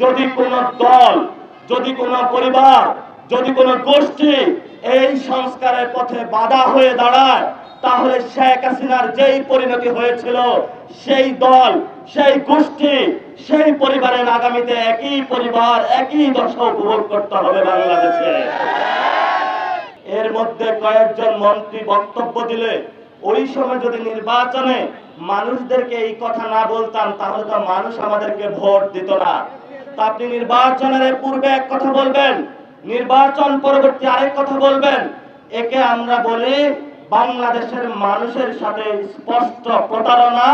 যদি কোনো দল, যদি কোনো পরিবার, যদি কোনো গোষ্ঠী এই সংস্কারের পথে বাধা হয়ে দাঁড়ায়, তাহলে শেখ হাসিনার যেই পরিণতি হয়েছিল সেই দল, সেই গোষ্ঠী, সেই পরিবারের আগামীতে একই পরিবার, একই দশা উপভোগ করতে হবে বাংলাদেশে। এর মধ্যে কয়েকজন মন্ত্রী বক্তব্য দিলে ওই সময় যদি নির্বাচনে মানুষদেরকে এই কথা না বলতাম, তাহলে তো মানুষ আমাদেরকে ভোট দিত না। তা আপনি নির্বাচনের পূর্বে এক কথা বলবেন, নির্বাচন পরবর্তী আরেক কথা বলবেন। একে আমরা বলি বাংলাদেশের মানুষের সাথে স্পষ্ট প্রতারণা।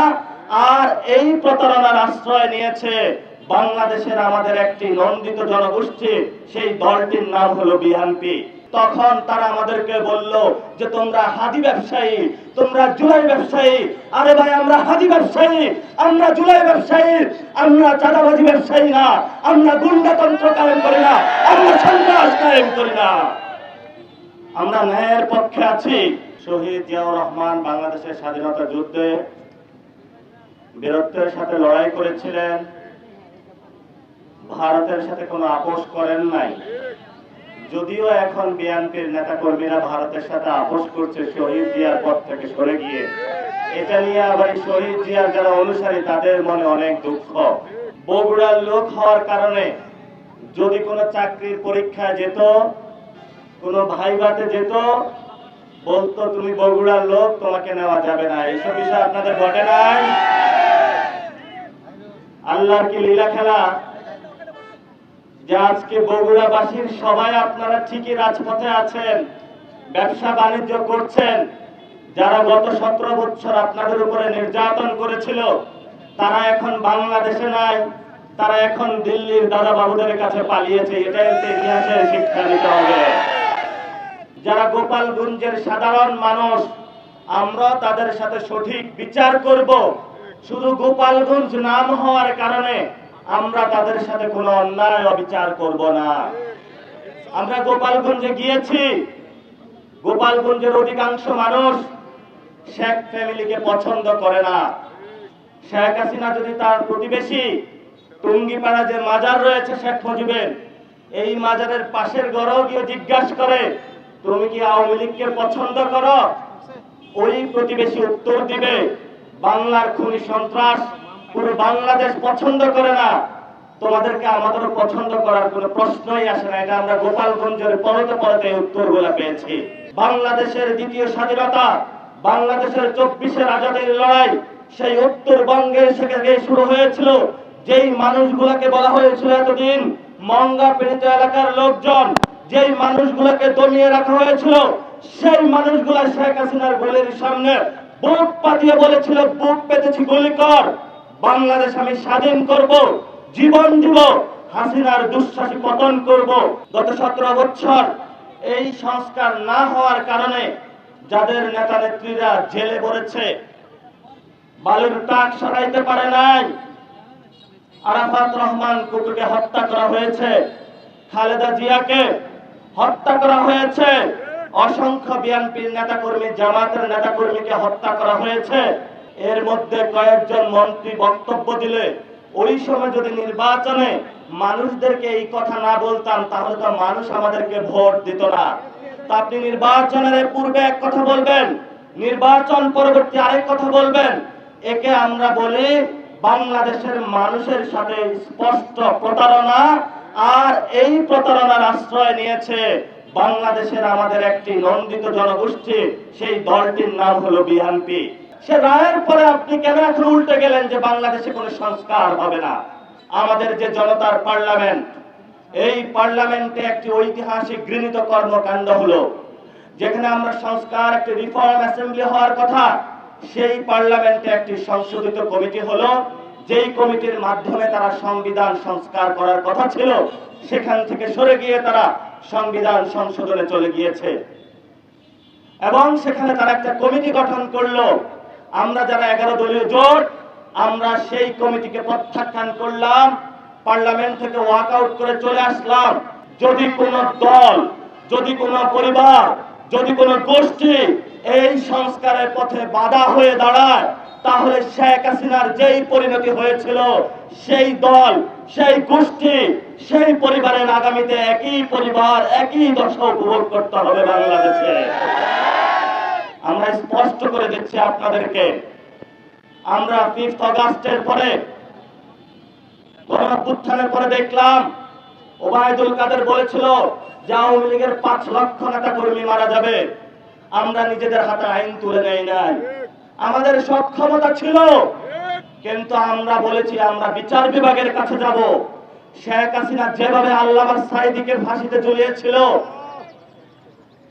আর এই প্রতারণার আশ্রয় নিয়েছে বাংলাদেশের আমাদের একটি নন্দিত জনগোষ্ঠী, সেই দলটির নাম হলো বিএনপি। তখন তারা আমাদেরকে বলল যে তোমরা হাদি ব্যবসায়ী, তোমরা জুলাই ব্যবসায়ী। আরে ভাই, আমরা হাদি ব্যবসায়ী, আমরা জুলাই ব্যবসায়ী, আমরা চাঁদাবাজি ব্যবসায়ী না, আমরা গুন্ডাতন্ত্র কায়েম করি না, আমরা সন্ত্রাস কায়েম করি না, আমরা ন্যায়ের পক্ষে আছি। শহীদ জিয়াউর রহমান বাংলাদেশের স্বাধীনতা যুদ্ধে বীরত্বের সাথে লড়াই করেছিলেন, ভারতের সাথে কোনো আপোষ করেন নাই। যদিও এখন বিএনপির নেতা কর্মীরা ভারতের সাথে আপোষ করছে শহীদ জিয়ার পথ থেকে সরে গিয়ে, এটা নিয়ে আবার শহীদ জিয়ার যারা অনুসারী তাদের মনে অনেক দুঃখ। বগুড়ার লোক হওয়ার কারণে যদি কোনো চাকরির পরীক্ষায় যেত, কোনো ভাইভাতে যেত, বলতো তুমি বগুড়ার লোক, তোমাকে নেওয়া যাবে না। এইসব বিষয় আপনাদের ঘটে নাই? আল্লাহর কি লীলা খেলা যে আজকে বগুড়াবাসীর সবাই আপনারা ঠিকই রাজপথে আছেন, ব্যবসা বাণিজ্য করছেন। যারা গত 17 বছর আপনাদের উপরে নির্যাতন করেছিল তারা এখন বাংলাদেশে নাই, তারা এখন দিল্লির দাদা বাবুদের কাছে পালিয়েছে। এটাই ইতিহাসের শিক্ষা নিতে হবে। যারা গোপালগঞ্জের সাধারণ মানুষ, আমরা তাদের সাথে সঠিক বিচার করব। শুধু গোপালগঞ্জ নাম হওয়ার কারণে আমরা তাদের সাথে কোনো অন্যায় অবিচার করব না। আমরা গোপালগঞ্জে গিয়েছি, গোপালগঞ্জের অধিকাংশ মানুষ শেখ ফ্যামিলিকে পছন্দ করে না। শেখ হাসিনা যদি তার প্রতিবেশী টুঙ্গিপাড়া যে মাজার রয়েছে শেখ মুজিবের, এই মাজারের পাশের ঘরেও গিয়ে জিজ্ঞাসা করে তুমি কি আওয়ামী লীগকে পছন্দ করো, ওই প্রতিবেশী উত্তর দিবে বাংলার খুনি সন্ত্রাস পুরো বাংলাদেশ পছন্দ করে না, তোমাদেরকে আমাদেরও পছন্দ করার কোনো প্রশ্নই আসে না। এটা আমরা গোপালগঞ্জের পরতে পরতে উত্তরগুলো পেয়েছি। বাংলাদেশের দ্বিতীয় স্বাধীনতা, বাংলাদেশের 24-এর আজাদীর লড়াই সেই উত্তরবঙ্গে থেকে শুরু হয়েছিল। যেই মানুষগুলোকে বলা হয়েছিল এতদিন মঙ্গা পীড়িত এলাকার লোকজন, যেই মানুষগুলোকে দমিয়ে রাখা হয়েছিল, সেই মানুষগুলা শেখ হাসিনার গুলির সামনে বুক পাতিয়ে বলেছিল বুক পেতেছি গুলি কর, বাংলাদেশ আমি স্বাধীন করব, জীবন দিব, হাসিনার দুঃশাসী পতন করব। গত 17 বছর এই সংস্কার না হওয়ার কারণে যাদের নেতা নেত্রীরা জেলে পড়েছে, বালুর ট্রাক সরাইতে পারে নাই, আরাফাত রহমান কুকুকে হত্যা করা হয়েছে, খালেদা জিয়াকে হত্যা করা হয়েছে, অসংখ্য বিএনপির নেতাকর্মী, জামাতের নেতাকর্মীকে হত্যা করা হয়েছে। এর মধ্যে কয়েকজন মন্ত্রী বক্তব্য দিলে ওই সময় যদি নির্বাচনে মানুষদেরকে এই কথা না বলতাম, তাহলে তো মানুষ আমাদেরকে ভোট দিত না। তা আপনি নির্বাচনের পূর্বে এক কথা বলবেন, নির্বাচন পরবর্তী আরেক কথা বলবেন। একে আমরা বলি বাংলাদেশের মানুষের সাথে স্পষ্ট প্রতারণা। আর এই প্রতারণার আশ্রয় নিয়েছে বাংলাদেশের আমাদের একটি নন্দিত জনগোষ্ঠী, সেই দলটির নাম হলো বিএনপি। সে রায়ের পরে আপনি কেন এখন উল্টে গেলেন যে বাংলাদেশে কোনো সংস্কার হবে না? আমাদের যে জনতার পার্লামেন্ট, এই পার্লামেন্টে একটি ঐতিহাসিক গৃহীত কর্মকাণ্ড হলো, যেখানে আমরা সংস্কার, একটি রিফর্ম অ্যাসেম্বলি হওয়ার কথা, সেই পার্লামেন্টে একটি সংশোধিত কমিটি হলো, যেই কমিটির মাধ্যমে তারা সংবিধান সংস্কার করার কথা ছিল, সেখান থেকে সরে গিয়ে তারা সংবিধান সংশোধনে চলে গিয়েছে। এবং সেখানে তারা একটা কমিটি গঠন করলো। আমরা যারা 11 দলীয় জোট, আমরা সেই কমিটিকে প্রত্যাখ্যান করলাম, পার্লামেন্ট থেকে ওয়াক আউট করে চলে আসলাম। যদি কোনো দল, যদি কোনো পরিবার, যদি কোনো গোষ্ঠী এই সংস্কারের পথে বাধা হয়ে দাঁড়ায়, তাহলে শেখ হাসিনার যেই পরিণতি হয়েছিল সেই দল, সেই গোষ্ঠী, সেই পরিবারের আগামীতে একই পরিবার, একই দশা উপভোগ করতে হবে বাংলাদেশে। আমরা স্পষ্ট করে দিচ্ছি আপনাদেরকে, আমরা 5th অগাস্টের পরে, গণঅভ্যুত্থানের পরে দেখলাম ওবায়দুল কাদের বলেছিল যে আওয়ামী লীগের 5 লক্ষ নেতা কর্মী মারা যাবে। আমরা নিজেদের হাতে আইন তুলে নেই নাই, আমাদের সক্ষমতা ছিল, কিন্তু আমরা বলেছি আমরা বিচার বিভাগের কাছে যাব। শেখ হাসিনা যেভাবে আল্লামা সাঈদীকে ফাঁসিতে ঝুলিয়েছিল,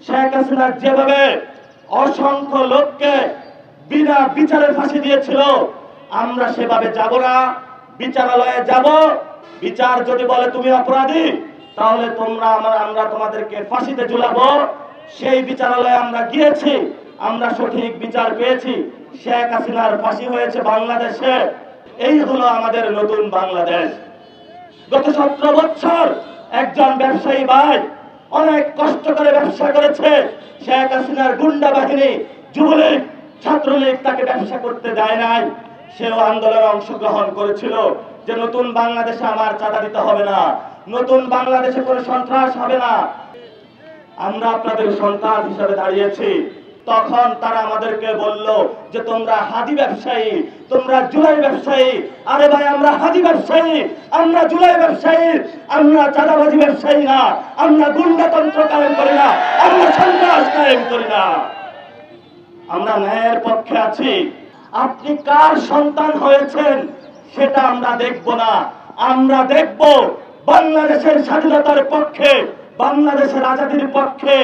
শেখ হাসিনা যেভাবে অসংখ্য লোককে বিনা বিচারে ফাঁসি দিয়েছিল, আমরা সেভাবে যাব না। বিচারালয়ে যাব, বিচার যদি বলে তুমি অপরাধী, তাহলে আমরা তোমাদেরকে ফাঁসিতে ঝুলাবো। সেই বিচারালয়ে আমরা গিয়েছি, আমরা সঠিক বিচার পেয়েছি। শেখ হাসিনার ফাঁসি হয়েছে বাংলাদেশে। এই হলো আমাদের নতুন বাংলাদেশ। গত 17 বছর একজন ব্যবসায়ী ভাই অনেক কষ্ট করে ব্যবসা করেছে। শেখ হাসিনার গুন্ডা বাহিনী, যুবলীগ, ছাত্রলীগ তাকে ব্যবসা করতে দেয় নাই। সেও আন্দোলনে অংশগ্রহণ করেছিল যে নতুন বাংলাদেশে আমার চাঁদা দিতে হবে না, নতুন বাংলাদেশে কোনো সন্ত্রাস হবে না। আমরা আপনাদের সন্তান হিসেবে দাঁড়িয়েছি। তখন তারা আমাদেরকে বলল যে তোমরা হাদি ব্যবসায়ী, তোমরা জুলাই ব্যবসায়ী। আরে ভাই, আমরা হাদি ব্যবসায়ী, আমরা জুলাই ব্যবসায়ী, আমরা চাঁদাবাজি ব্যবসায়ী না, আমরা গুন্ডাতন্ত্র কায়েম করি না, আমরা সন্ত্রাস কায়েম করি না, আমরা ন্যায়ের পক্ষে আছি। আপনি কার সন্তান হয়েছেন সেটা আমরা দেখব না, আমরা দেখব বাংলাদেশের স্বাধীনতার পক্ষে, বাংলাদেশের আজাদীর পক্ষে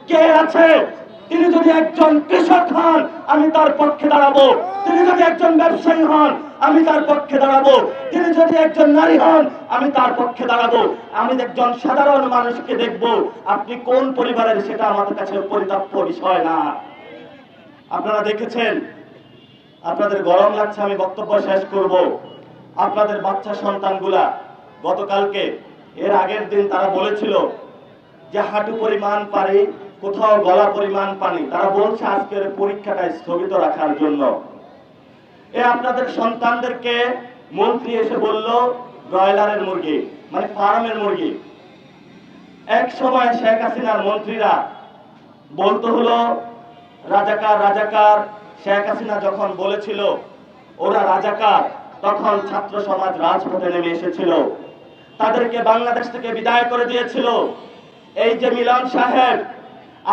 কে আছে। তিনি যদি একজন কৃষক হন, আমি তার পক্ষে দাঁড়াবো। তিনি যদি একজন ব্যবসায়ী হন, আমি তার পক্ষে দাঁড়াবো। তিনি যদি একজন নারী হন, আমি তার পক্ষে দাঁড়াবো। আমি একজন সাধারণ মানুষকে দেখব। আপনি কোন পরিবারের সেটা আমাদের কাছে পরিতাপ্য বিষয় না। আপনারা দেখেছেন, আপনাদের গরম লাগছে, আমি বক্তব্য শেষ করব। আপনাদের বাচ্চা সন্তানগুলা গতকালকে, এর আগের দিন তারা বলেছিল যে হাঁটু পরিমাণ পানি, কোথাও গলা পরিমাণ পানি। তারা বলছে আজকের পরীক্ষাটা স্থগিত রাখার জন্য। আপনাদের সন্তানদেরকে মন্ত্রী এসে বলল ব্রয়লারের মুরগি, মানে ফার্মের মুরগি। এক সময় শেখ হাসিনার মন্ত্রীরা বলতো হলো রাজাকার রাজাকার। শেখ হাসিনা যখন বলেছিল ওরা রাজাকার, তখন ছাত্র সমাজ রাজপথে নেমে এসেছিল, তাদেরকে বাংলাদেশ থেকে বিদায় করে দিয়েছিল। এই যে মিলন সাহেব,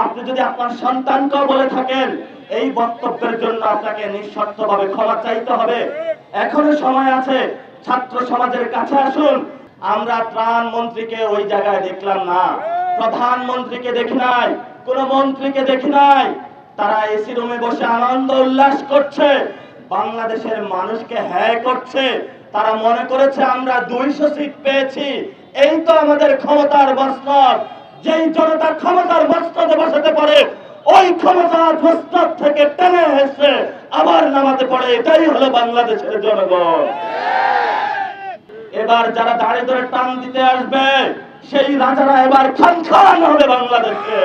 আপনি যদি আপনার সন্তানকেও বলে থাকেন, এই বক্তব্যের জন্য আপনাকে নিঃশর্তভাবে ক্ষমা চাইতে হবে। এখনো সময় আছে, ছাত্র সমাজের কাছে আসুন। আমরা ত্রাণ মন্ত্রীকে ওই জায়গায় দেখলাম না, প্রধানমন্ত্রীকে দেখি নাই, কোন মন্ত্রীকে দেখি নাই। তারা এসি রুমে বসে আনন্দ উল্লাস করছে, বাংলাদেশের মানুষকে হ্যাঁ করছে। তারা মনে করেছে আমরা 200 সিট পেয়েছি, এই তো আমাদের ক্ষমতার মসনদ। যেই জনতা ক্ষমতার মসনদে বসাতে পারে, ওই ক্ষমতার মসনদ থেকে টেনে এসে আবার নামাতে পারে, এটাই হলো বাংলাদেশের জনগণ। এবার যারা দাঁড়িয়ে ধরে টান দিতে আসবে, সেই রাজারা এবার খান খান হবে বাংলাদেশে।